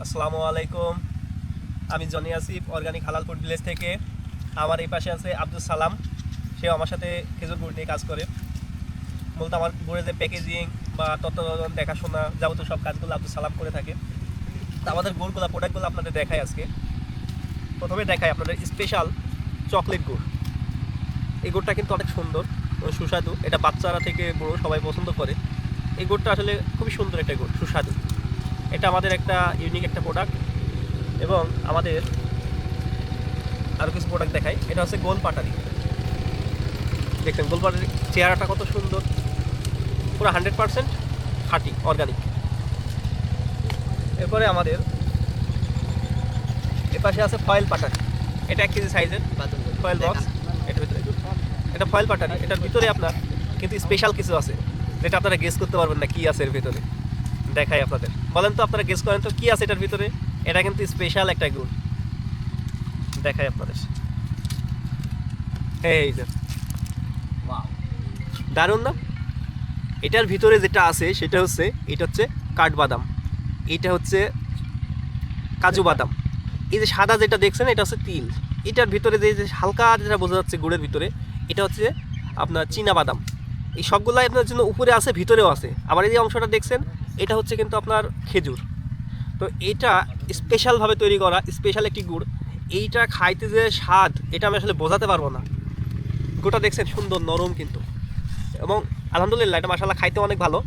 আসসালামু আলাইকুম। আমি জনি আসিফ অর্গানিক হালাল ফুড ভিলেজ থেকে। আমার এই পাশে আছে আব্দুল সালাম, সেও আমার সাথে খেজুর গুড় নিয়ে কাজ করে। মূলত আমার গুড়ের যে প্যাকেজিং বা তত্ত্বাবধান দেখাশোনা যাবতীয় সব কাজগুলো আব্দুল সালাম করে থাকে। তো আমাদের গুড়গুলো প্রোডাক্টগুলো আপনাদের দেখাই আজকে। প্রথমে দেখাই আপনাদের স্পেশাল চকলেট গুড়। এই গুড়টা কিন্তু অনেক সুন্দর ও সুস্বাদু। এটা বাচ্চারা থেকে বড়ো সবাই পছন্দ করে। এই গুড়টা আসলে খুবই সুন্দর একটা গুড়, সুস্বাদু। এটা আমাদের একটা ইউনিক একটা প্রোডাক্ট। এবং আমাদের আরও কিছু প্রোডাক্ট দেখাই। এটা হচ্ছে গোল পাটারি। দেখছেন গোল পাটারির চেহারাটা কত সুন্দর, পুরো 100% খাঁটি অর্গানিক। এরপরে আমাদের এপাশে আছে ফয়েল পাটারি। এটা 1 কেজি সাইজের ফয়েল বক্স। এটার ভিতরে এটা ফয়েল পাটারি। এটার ভিতরে আপনার কিন্তু স্পেশাল কিছু আছে যেটা আপনারা গেস করতে পারবেন না কি আছে এর ভিতরে। দেখাই আপনাদের, বলেন তো আপনারা গেস করেন তো কি আছে এটার ভিতরে। এটা কিন্তু স্পেশাল একটা গুড়, দেখাই আপনাদের। এই যে দারুণ না? এটার ভিতরে যেটা আছে সেটা হচ্ছে, এটা হচ্ছে কাঠবাদাম, এটা হচ্ছে কাজু বাদাম। এই যে সাদা যেটা দেখছেন এটা হচ্ছে তিল। এটার ভিতরে যে হালকা যেটা বোঝা যাচ্ছে গুড়ের ভিতরে, এটা হচ্ছে আপনার চীনা বাদাম। এই সবগুলাই আপনার জন্য উপরে আছে, ভিতরেও আছে। আবার এই যে অংশটা দেখছেন এটা হচ্ছে কিন্তু আপনার খেজুর। তো এটা স্পেশালভাবে তৈরি করা স্পেশাল একটি গুড়। এইটা খাইতে যে স্বাদ এটা আমি আসলে বোঝাতে পারবো না। গুড়টা দেখছেন সুন্দর নরম কিন্তু, এবং আলহামদুলিল্লাহ এটা মাশাআল্লাহ খাইতে অনেক ভালো।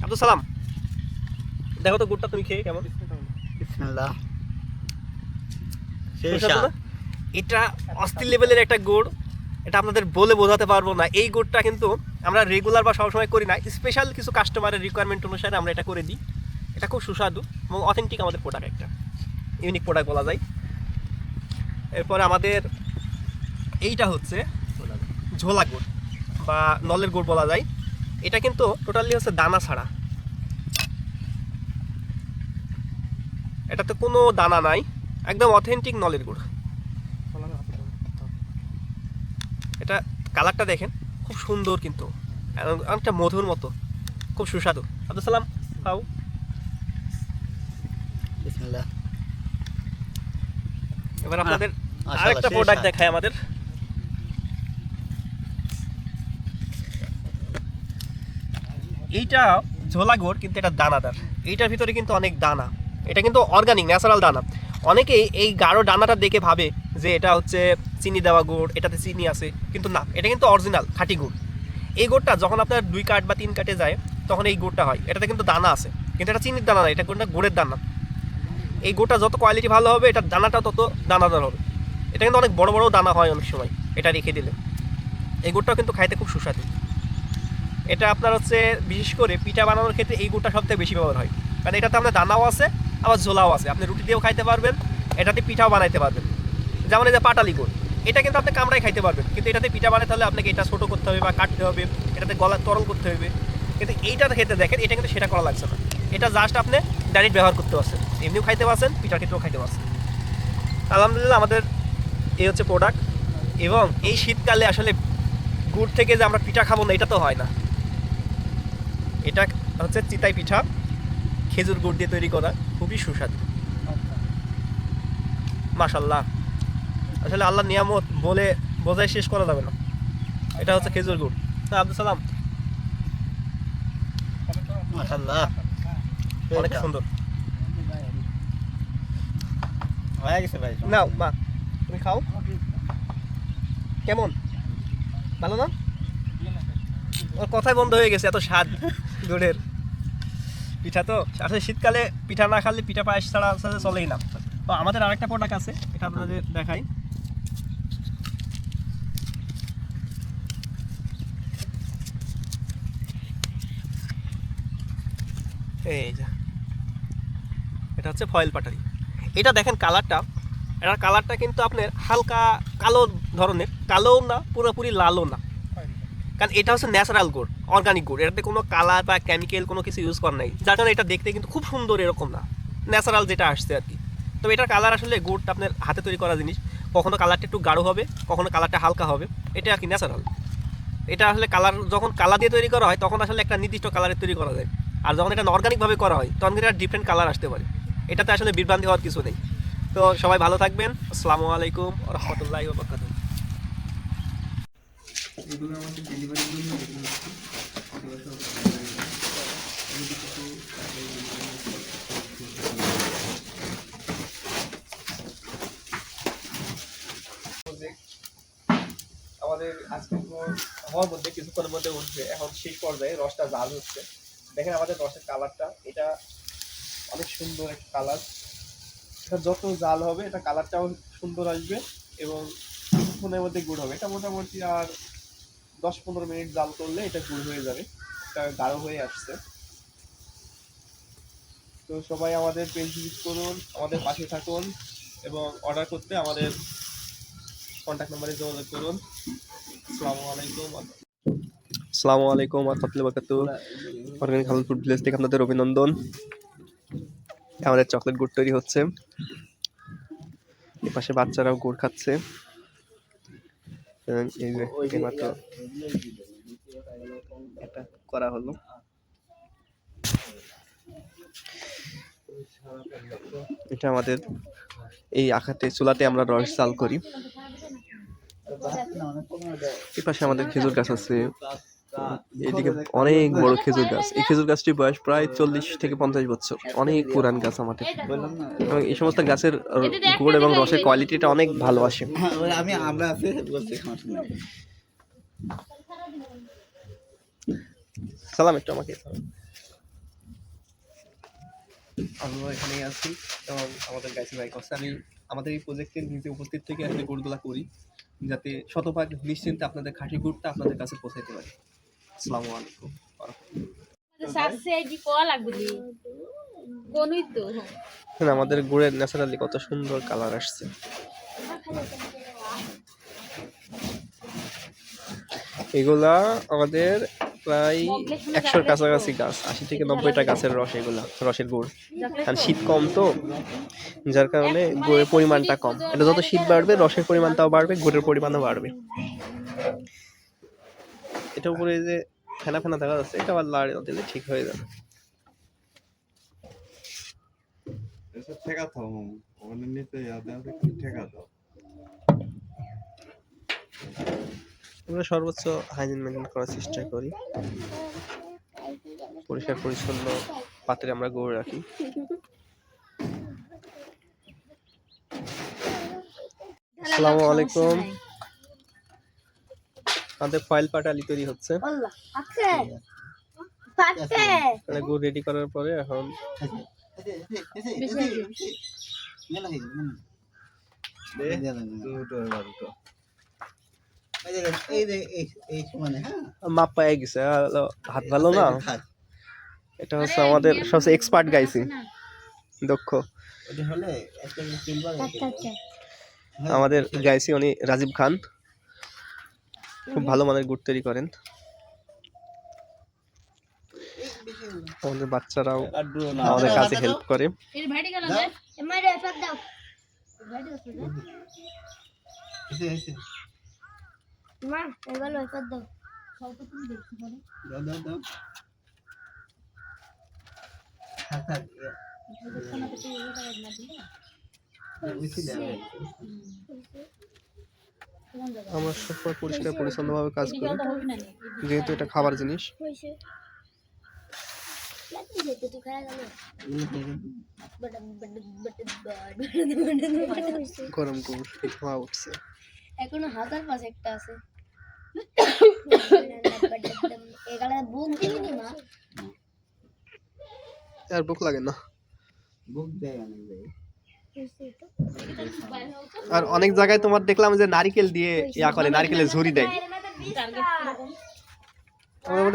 আব্দুল সালাম দেখো তো গুড়টা তুমি খেয়ে কেমন। বিসমিল্লাহ। সুস্বাদু না? এটা অস্থির লেভেলের একটা গুড়, এটা আপনাদের বলে বোঝাতে পারবো না। এই গুড়টা কিন্তু আমরা রেগুলার বা সবসময় করি না, স্পেশাল কিছু কাস্টমারের রিকোয়ারমেন্ট অনুসারে আমরা এটা করে দিই। এটা খুব সুস্বাদু এবং অথেন্টিক আমাদের প্রোডাক্ট, একটা ইউনিক প্রোডাক্ট বলা যায়। এরপরে আমাদের এইটা হচ্ছে ঝোলা গুড় বা নলের গুড় বলা যায়। এটা কিন্তু টোটালি হচ্ছে দানা ছাড়া, এটাতে কোনো দানা নাই, একদম অথেন্টিক নলের গুড়। এটা কালারটা দেখেন খুব সুন্দর, কিন্তু অনেকটা মধুর মতো, খুব সুস্বাদু। আব্দুল সালাম খাও। বিসমিল্লাহ। এবার আপনাদের মাশাআল্লাহ, আরেকটা সেই প্রোডাক্ট স্বাদ। দেখায় আমাদের। এইটা ঝোলা গুড় কিন্তু এটা দানাদার। এইটার ভিতরে কিন্তু অনেক দানা, এটা কিন্তু অর্গানিক ন্যাচারাল দানা। অনেকেই এই গাঢ় দানাটা দেখে ভাবে যে এটা হচ্ছে চিনি দেওয়া গুড়, এটাতে চিনি আছে, কিন্তু না, এটা কিন্তু অরিজিনাল খাঁটি গুড়। এই গুড়টা যখন আপনার 2 কাঠ বা 3 কাঠে যায় তখন এই গুড়টা হয়। এটাতে কিন্তু দানা আছে, কিন্তু এটা চিনির দানা না, এটা কোনটা গুড়ের দানা। এই গুড়টা যত কোয়ালিটি ভালো হবে এটার দানাটা তত দানাদার হবে। এটা কিন্তু অনেক বড় বড় দানা হয় অনেক সময় এটা রেখে দিলে। এই গুড়টাও কিন্তু খাইতে খুব সুস্বাদু। এটা আপনার হচ্ছে বিশেষ করে পিঠা বানানোর ক্ষেত্রে এই গুড়টা সবথেকে বেশি ব্যবহার হয়, কারণ এটাতে আপনার দানাও আছে আবার ঝোলাও আছে। আপনি রুটি দিয়েও খাইতে পারবেন, এটাতে পিঠাও বানাইতে পারবেন। যেমন এই যে পাটালি গুড়, এটা কিন্তু আপনি কামড়াই খাইতে পারবেন, কিন্তু এটাতে পিঠা বানাতে হলে আপনাকে এটা ছোটো করতে হবে বা কাটতে হবে, এটাতে গলা তরল করতে হবে। কিন্তু এইটাতে খেতে দেখেন এটা কিন্তু সেটা করা লাগছে না, এটা জাস্ট আপনি ডাইরেক্ট ব্যবহার করতে পারছেন, এমনিও খাইতে পারছেন, পিঠার ক্ষেত্রেও খাইতে পারছেন। আলহামদুলিল্লাহ আমাদের এই হচ্ছে প্রোডাক্ট। এবং এই শীতকালে আসলে গুড় থেকে যে আমরা পিঠা খাবো না এটা তো হয় না। এটা হচ্ছে চিতাই পিঠা, খেজুর গুড় দিয়ে তৈরি করা, খুবই সুস্বাদু মাশাআল্লাহ। আসলে আল্লাহর নিয়ামত বলে বোঝায় শেষ করা যাবে না। এটা হচ্ছে খেজুর গুড়। হ্যাঁ আব্দুল সালাম, মাশাআল্লাহ, অনেক সুন্দর। হয়ে গেছে ভাই। নাও মা তুমি খাও, কেমন, ভালো না? ওর কথাই বন্ধ হয়ে গেছে, এত স্বাদ গুড়ের পিঠা। তো আসলে শীতকালে পিঠা না খালে পিঠা পায়েস ছাড়া আসলে চলেই না। তো আমাদের আরেকটা প্রোডাক্ট আছে, এটা আপনাদের দেখাই। এই যে এটা হচ্ছে ফয়েল পাটারি। এটা দেখেন কালারটা, এটার কালারটা কিন্তু আপনার হালকা কালো ধরনের, কালোও না পুরোপুরি লালও না, কারণ এটা হচ্ছে ন্যাচারাল গুড়, অর্গানিক গুড়। এটাতে কোনো কালার বা কেমিক্যাল কোনো কিছু ইউজ করা নাই, যার কারণে এটা দেখতে কিন্তু খুব সুন্দর, এরকম না, ন্যাচারাল যেটা আসছে আর কি। তবে এটার কালার আসলে গুড়টা আপনার হাতে তৈরি করা জিনিস, কখনো কালারটা একটু গাঢ় হবে, কখনো কালারটা হালকা হবে, এটা আর কি ন্যাচারাল। এটা আসলে কালার যখন কালার দিয়ে তৈরি করা হয় তখন আসলে একটা নির্দিষ্ট কালারের তৈরি করা যায়, আর যখন এটা অর্গানিকভাবে করা হয় তখন এটা ডিফারেন্ট কালার আসতে পারে। এটাতে আসলে বিভ্রান্তি হওয়ার কিছু নেই। তো সবাই ভালো থাকবেন। আসসালামু আলাইকুম ওয়া রাহমাতুল্লাহি ওয়া বারাকাতুহু। এগুলো আমাদের ডেলিভারির জন্য এগুলো হচ্ছে আমাদের আজকে হওয়ার মধ্যে কিছুক্ষণের মধ্যে উঠবে। এখন শেষ পর্যায়ে রসটা জাল হচ্ছে। দেখেন আমাদের রসের কালারটা, এটা অনেক সুন্দর একটা কালার। এটা যত জাল হবে এটা কালারটাও সুন্দর আসবে এবং কিছুক্ষণের মধ্যে গুড় হবে। এটা মোটামুটি আর 10-15 মিনিট জাল করলে এটা গুড় হয়ে যাবে। এটা গাঢ় হয়ে আসছে। তো সবাই আমাদের পেজ ভিজিট করুন, আমাদের পাশে থাকুন এবং অর্ডার করতে আমাদের কন্ট্যাক্ট নাম্বারে যোগাযোগ করুন। আসসালামু আলাইকুম ওয়া রাহমাতুল্লাহি ওয়া বারাকাতুহু। অর্গানিক হালাল ফুড ভিলেজ থেকে আপনাদের অভিনন্দন। আমাদের চকলেট গুড় তৈরি হচ্ছে, এই পাশে বাচ্চারাও গুড় খাচ্ছে এবং এই যে এইমাত্র এটা করা হলো। এটা আমাদের এই আখাতে চুলাতে আমরা রস জাল করি। এই পাশে আমাদের খেজুর গাছ আছে, এইদিকে অনেক বড় খেজুর গাছ। এই খেজুর গাছটির বয়স প্রায় 40 থেকে 50 বছর, অনেক পুরান গাছ আমাদের। এবং এই সমস্ত গাছের গুড় এবং রসের কোয়ালিটিটা অনেক ভালো আসে। সালাম একটু আমাকে। আমরা এখানেই আছি এবং আমাদের গাইছে ভাই করছে। আমি আমাদের এই প্রজেক্টের নিজে উপস্থিত থেকে আসলে গুড়গুলা করি, যাতে শতভাগ নিশ্চিন্তে আপনাদের খাঁটি গুড়টা আপনাদের কাছে পৌঁছাইতে পারে। আসসালামু আলাইকুম। আমাদের গুড়ের ন্যাচারালি কত সুন্দর কালার আসছে। এগুলা আমাদের প্রায় 100-র কাছাকাছি গাছ, 80 থেকে 90টা গাছের রস, এগুলা রসের গুড়। কারণ শীত কম তো, যার কারণে গুড়ের পরিমাণটা কম। এটা যত শীত বাড়বে রসের পরিমাণটাও বাড়বে, গুড়ের পরিমাণও বাড়বে। এটা উপরে যে ফেনা ফেনা দেখা যাচ্ছে, এটা আবার লাড়িয়ে দিলে ঠিক হয়ে যাবে। আমরা সর্বোচ্চ হাইজিন মেনটেন করার চেষ্টা করি। পরিষ্কার পরিচ্ছন্ন পাত্রে আমরা গুড় রাখি। আসসালামু আলাইকুম। আমাদের ফয়েল পাটালি তৈরি হচ্ছে। গুড় রেডি করার পরে এখন মাপ পায়ে গেছে, হাত ভালো না। এটা হচ্ছে আমাদের সবচেয়ে এক্সপার্ট গাইছি, দক্ষ আমাদের গাইছি, উনি রাজীব খান, খুব ভালো মানের গুড় তৈরি করেন। আমাদের বাচ্চারাও আমাদের কাছে হেল্প করে। আমরা সবসময় পরিষ্কার পরিচ্ছন্ন ভাবে কাজ করি, যেহেতু এটা খাবার জিনিস। গরম গুড় ধোয়া উঠছে, এখনো হাজার পাঁচ একটা আছে। আর ভুক লাগে না। আর অনেক জায়গায় তোমার দেখলাম যে নারকেল দিয়ে ইয়া করে, নারকেলের ঝুরি দেয়।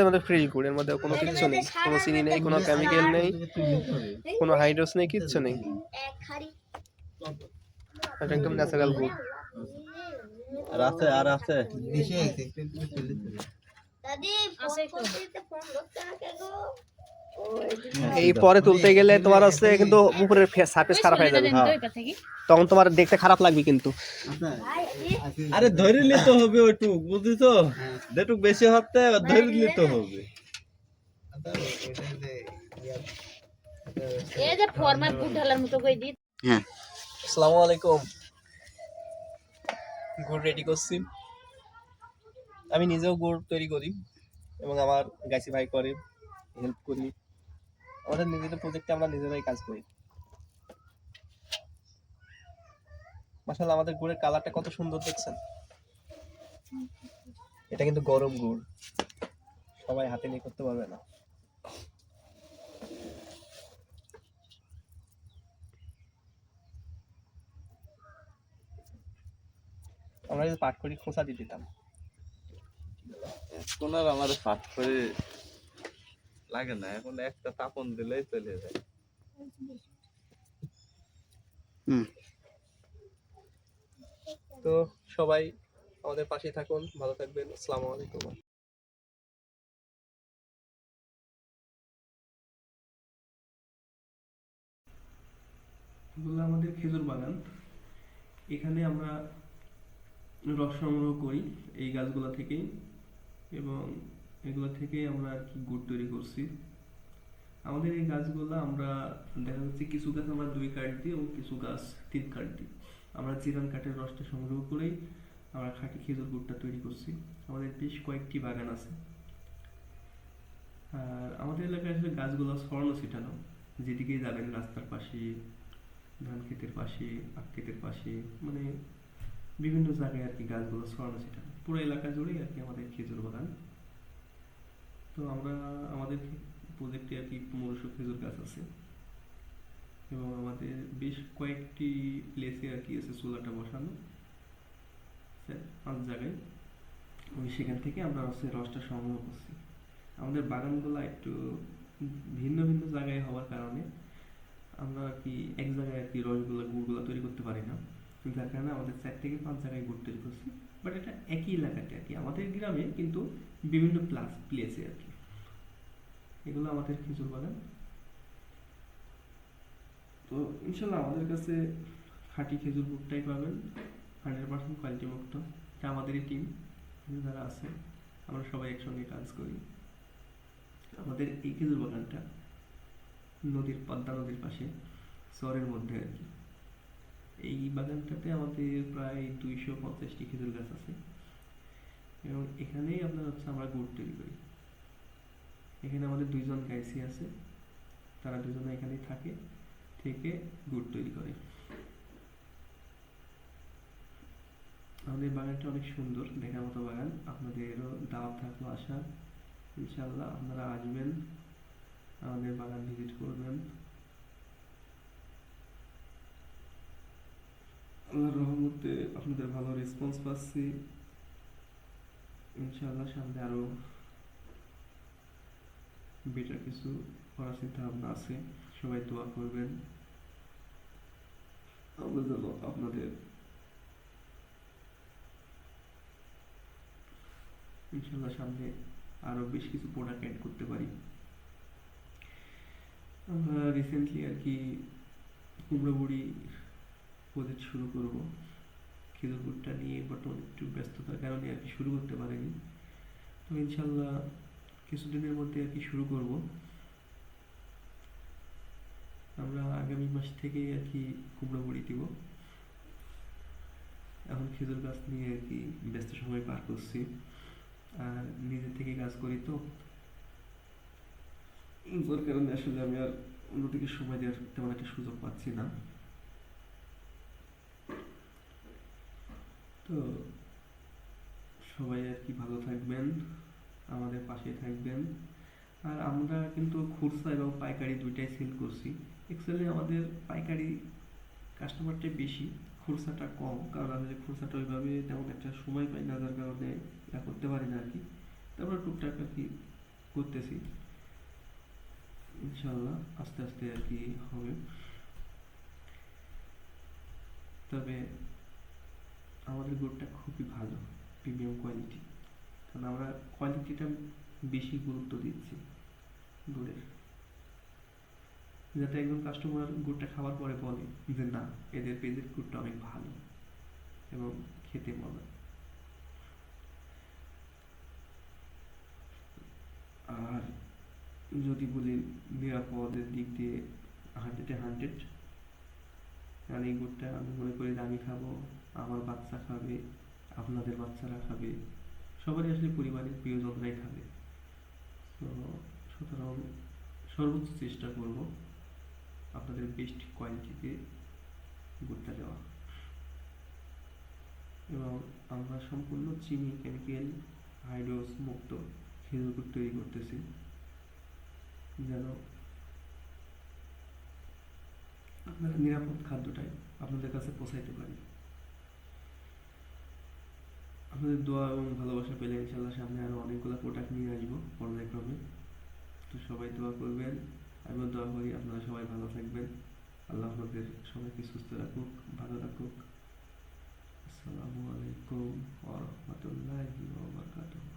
আমাদের ফ্রেশ গুড়, এর মধ্যে কোনো কিচ্ছু নেই, কোনো চিনি নেই, কোনো কেমিক্যাল নেই, কোনো হাইড্রোস নেই, কিচ্ছু নেই। এটা একদম ন্যাচারাল গুড়। আর আছে এই পরে তুলতে গেলে তোমার হচ্ছে কিন্তু উপরের সারফেস খারাপ হয়ে যাবে, তখন তোমার দেখতে খারাপ লাগবে কিন্তু। আরে ধরে নিতে হবে ওইটুক, বুঝছো? যেটুক বেশি হতে ধরে নিতে হবে। এই যে ফরমার গুড় ঢালার মতো করে দিই। হ্যাঁ আসসালামু আলাইকুম। গুড় রেডি করছি। আমি নিজেও গুড় তৈরি করি এবং আমার গাছি ভাই করে, হেল্প করি। আমাদের নিজেদের প্রজেক্টে আমরা নিজেরাই কাজ করি। মাশাআল্লাহ, আমাদের গুড়ের কালারটা কত সুন্দর দেখছেন। এটা কিন্তু গরম গুড়, সবাই হাতে নিয়ে করতে পারবে না। আমরা যদি পাট করি খোসা দিয়ে দিতাম। এখন আর আমার ফাট করে লাগে না, এখন একটা তাপন দিলেই চলে যায়। হুম তো সবাই আমাদের পাশে থাকুন, ভালো থাকবেন। আসসালামু আলাইকুম। এগুলো আমাদের খেজুর বাগান। এখানে আমরা রস সংগ্রহ করি এই গাছগুলো থেকেই, এবং এগুলো থেকেই আমরা আর কি গুড় তৈরি করছি। আমাদের এই গাছগুলো আমরা দেখা যাচ্ছে কিছু গাছ আমরা 2 কাঠ দিই এবং কিছু গাছ 3 কাঠ দিই। আমরা জিরান কাঠের রসটা সংগ্রহ করেই আমরা খাঁটি খেজুর গুড়টা তৈরি করছি। আমাদের বেশ কয়েকটি বাগান আছে। আর আমাদের এলাকায় আসলে গাছগুলো ছড়ানো ছিটানো, যেদিকেই যাবেন রাস্তার পাশে, ধান ক্ষেতের পাশে, আখ ক্ষেতের পাশে, মানে বিভিন্ন জায়গায় আর কি গাছগুলো ছড়ানো ছিটানো, পুরো এলাকা জুড়েই আর কি আমাদের খেজুর বাগান। তো আমরা আমাদের প্রজেক্টে আর কি 1500 খেজুর গাছ আছে, এবং আমাদের বেশ কয়েকটি প্লেসে আর কি আছে চুলাটা বসানো, 5 জায়গায়। ওই সেখান থেকে আমরা হচ্ছে রসটা সংগ্রহ করছি। আমাদের বাগানগুলো একটু ভিন্ন ভিন্ন জায়গায় হওয়ার কারণে আমরা আর কি এক জায়গায় আর কি রসগুলো গুড়গুলো তৈরি করতে পারি না, যার কারণে আমাদের 4 থেকে 5 জায়গায় গুড় তৈরি করছি। বাট এটা একই এলাকাতে আর কি, আমাদের গ্রামে কিন্তু বিভিন্ন প্লেসে আর কি। এগুলো আমাদের খেজুর বাগান। তো ইনশাল্লাহ আমাদের কাছে খাঁটি খেজুর গুড়টাই পাবেন, 100% কোয়ালিটি মুক্ত। এটা আমাদেরই টিম যারা আছে, আমরা সবাই একসঙ্গে কাজ করি। আমাদের এই খেজুর বাগানটা পদ্মা নদীর পাশে, শহরের মধ্যে আর কি। এই বাগানটাতে আমাদের প্রায় 250টি খেজুর গাছ আছে, এবং এখানেই আপনার হচ্ছে আমরা গুড় তৈরি করি। এখানে আমাদের 2 জন গাইসি আছে, তারা 2 জনে এখানেই থেকে গুড় তৈরি করে। আমাদের বাগানটা অনেক সুন্দর, দেখার মতো বাগান। আপনাদেরও দাওয়াত থাকলো আসার, ইনশাআল্লাহ আপনারা আসবেন, আমাদের বাগান ভিজিট করবেন। আল্লাহর রহমতে আপনাদের ভালো রেসপন্স পাচ্ছি। ইনশাআল্লাহ সামনে আরো বেটার কিছু করার চিন্তা ভাবনা আছে। সবাই দোয়া করবেন আমরা যেন আপনাদের ইনশাআল্লাহ সামনে আরো বেশ কিছু প্রোডাক্ট অ্যাড করতে পারি। আমরা রিসেন্টলি আর কি কুমড়ো বড়ি প্রজেক্ট শুরু করব। খেজুর গুড়টা নিয়ে বর্তমানে একটু ব্যস্ততার কারণে আর কি শুরু করতে পারিনি। তো ইনশাআল্লাহ কিছুদিনের মধ্যে আর কি শুরু করব। আমরা আগামী মাস থেকে আর কি কুমড়ো বড়ি দিব। এখন খেজুর গাছ নিয়ে আর কি ব্যস্ত সময় পার করছি, আর নিজে থেকে কাজ করি, তো যার কারণে আসলে আমি আর অন্যদিকে সময় দেওয়ার তেমন একটা সুযোগ পাচ্ছি না। তো সবাই আর কি ভালো থাকবেন, আমাদের পাশে থাকবেন। আর আমরা কিন্তু খুচরা এবং পাইকারি দুইটাই সেল করছি। অ্যাকচুয়ালি আমাদের পাইকারি কাস্টমারটাই বেশি, খুচরাটা কম, কারণ আমি খুচরাটা ওইভাবে তেমন একটা সময় পাই না, যার কারণে এটা করতে পারি না আর কি। তারপর টুকটাক আর কি করতেছি, ইনশাল্লাহ আস্তে আস্তে আর কি হবে। তবে আমাদের গুড়টা খুবই ভালো, প্রিমিয়াম কোয়ালিটি, কারণ আমরা কোয়ালিটিটা বেশি গুরুত্ব দিচ্ছি গুড়ের, যাতে একজন কাস্টমার গুড়টা খাওয়ার পরে বলে যে না, এদের পেজের গুড়টা অনেক ভালো এবং খেতে মজা। আর যদি বলি নিরাপদের দিক দিয়ে 100 কারণ এই গুড়টা আমি মনে করি যে আমি খাবো, আমার বাচ্চা খাবে, আপনাদের বাচ্চারা খাবে, সবারই আসলে পরিবারের প্রিয়জনরাই খাবে। তো সুতরাং সর্বোচ্চ চেষ্টা করব আপনাদের বেস্ট কোয়ালিটিতে গুড়টা দেওয়া। এবং আমরা সম্পূর্ণ চিনি কেমিক্যাল হাইড্রোস মুক্ত খেজুর গুড় তৈরি করতেছি, যেন আপনারা নিরাপদ খাদ্যটাই আপনাদের কাছে পৌঁছাইতে পারি। আপনাদের দোয়া এবং ভালোবাসা পেলে ইনশাল্লাহ সামনে আরো অনেকগুলো প্রোডাক্ট নিয়ে আসবো পর্যায়ক্রমে। তো সবাই দোয়া করবেন, আমিও দোয়া করি আপনারা সবাই ভালো থাকবেন। আল্লাহ আপনাদের সবাইকে সুস্থ রাখুক, ভালো রাখুক। আসসালামু আলাইকুম ওয়া রাহমাতুল্লাহি ওয়া বারাকাতুহু।